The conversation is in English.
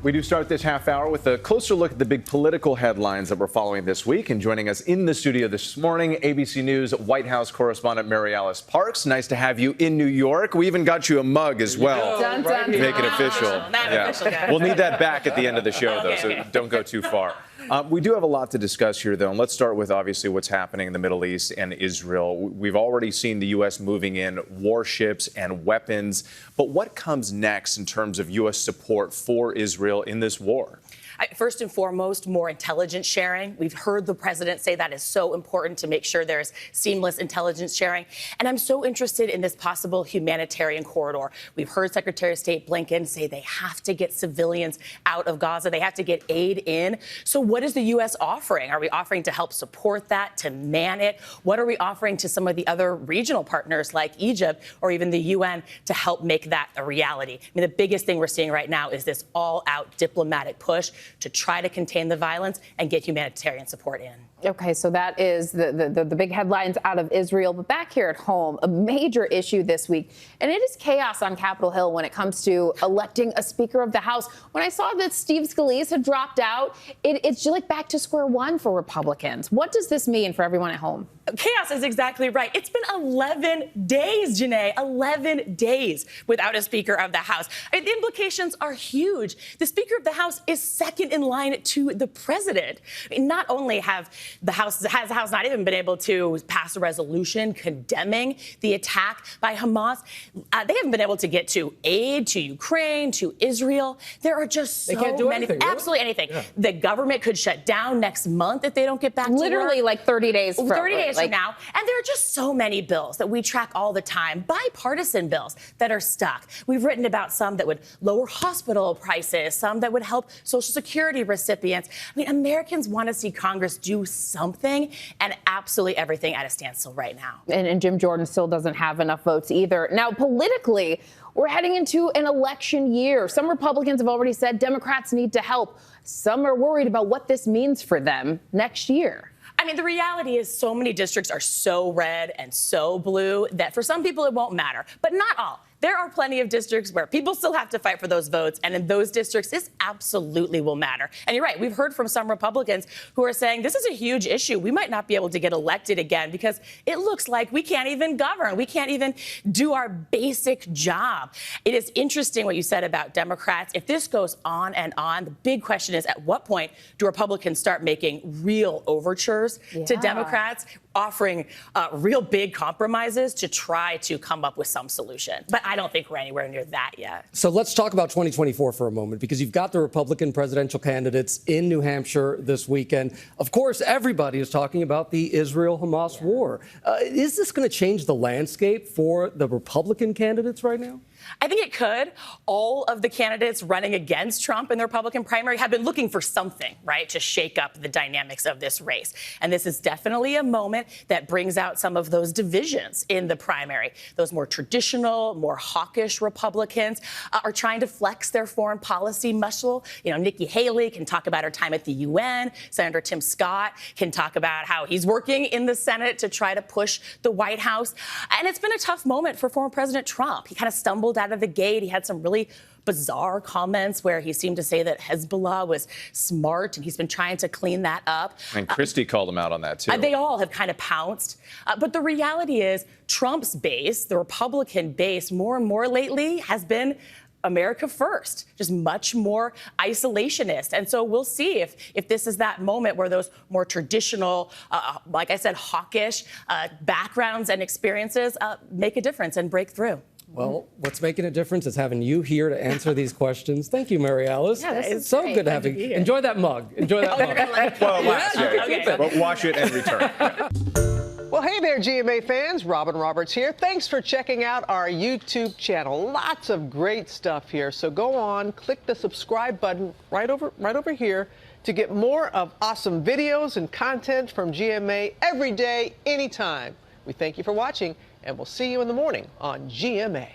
We do start this half hour with a closer look at the big political headlines that we're following this week. And joining us in the studio this morning, ABC News White House correspondent MaryAlice Parks. Nice to have you in New York. We even got you a mug as well. Dun, dun, to make it official. We'll need that back at the end of the show, though, so don't go too far. We do have a lot to discuss here, though, and let's start with, obviously, what's happening in the Middle East and Israel. We've already seen the U.S. moving in warships and weapons, but what comes next in terms of U.S. support for Israel in this war? First and foremost, more intelligence sharing. We've heard the president say that is so important to make sure there's seamless intelligence sharing. And I'm so interested in this possible humanitarian corridor. We've heard Secretary of State Blinken say they have to get civilians out of Gaza. They have to get aid in. So what is the U.S. offering? Are we offering to help support that, to man it? What are we offering to some of the other regional partners like Egypt or even the UN to help make that a reality? I mean, the biggest thing we're seeing right now is this all-out diplomatic push to try to contain the violence and get humanitarian support in. Okay, so that is the big headlines out of Israel. But back here at home, a major issue this week, and it is chaos on Capitol Hill when it comes to electing a Speaker of the House. When I saw that Steve Scalise had dropped out, it's just like back to square one for Republicans. What does this mean for everyone at home? Chaos is exactly right. It's been 11 days, Janae, 11 days without a Speaker of the House. I mean, the implications are huge. The Speaker of the House is second in line to the president. I mean, not only has the House not even been able to pass a resolution condemning the attack by Hamas, they haven't been able to get to aid to Ukraine, to Israel. There are just so many, anything, absolutely really? anything. Yeah. The government could shut down next month if they don't get back to work. Literally like 30 days from 30 days from now. And there are just so many bills that we track all the time, bipartisan bills that are stuck. We've written about some that would lower hospital prices, some that would help Social Security recipients. I mean, Americans want to see Congress do something, and absolutely everything at a standstill right now. And Jim Jordan still doesn't have enough votes either. Now, politically, we're heading into an election year. Some Republicans have already said Democrats need to help. Some are worried about what this means for them next year. I mean, the reality is so many districts are so red and so blue that for some people it won't matter, but not all. There are plenty of districts where people still have to fight for those votes. And in those districts, this absolutely will matter. And you're right. We've heard from some Republicans who are saying this is a huge issue. We might not be able to get elected again because it looks like we can't even govern. We can't even do our basic job. It is interesting what you said about Democrats. If this goes on and on, the big question is at what point do Republicans start making real overtures to Democrats, offering real big compromises to try to come up with some solution. But I don't think we're anywhere near that yet. So let's talk about 2024 for a moment, because you've got the Republican presidential candidates in New Hampshire this weekend. Of course, everybody is talking about the Israel-Hamas war. Is this going to change the landscape for the Republican candidates right now? I think it could. All of the candidates running against Trump in the Republican primary have been looking for something, right, to shake up the dynamics of this race. And this is definitely a moment that brings out some of those divisions in the primary. Those more traditional, more hawkish Republicans are trying to flex their foreign policy muscle. You know, Nikki Haley can talk about her time at the UN. Senator Tim Scott can talk about how he's working in the Senate to try to push the White House. And it's been a tough moment for former President Trump. He kind of stumbled out of the gate. He had some really bizarre comments where he seemed to say that Hezbollah was smart, and he's been trying to clean that up. And Christie called him out on that, too. They all have kind of pounced. But the reality is Trump's base, the Republican base, more and more lately has been America first, just much more isolationist. And so we'll see if this is that moment where those more traditional, like I said, hawkish backgrounds and experiences make a difference and break through. Well, what's making a difference is having you here to answer these questions. Thank you, MaryAlice. Yeah, it's so great. good to have you. Enjoy that mug. Enjoy that mug. Well, Okay. but wash it and return. Well, hey there, GMA fans. Robin Roberts here. Thanks for checking out our YouTube channel. Lots of great stuff here. So go on, click the subscribe button right over here to get more of awesome videos and content from GMA every day, anytime. We thank you for watching, and we'll see you in the morning on GMA.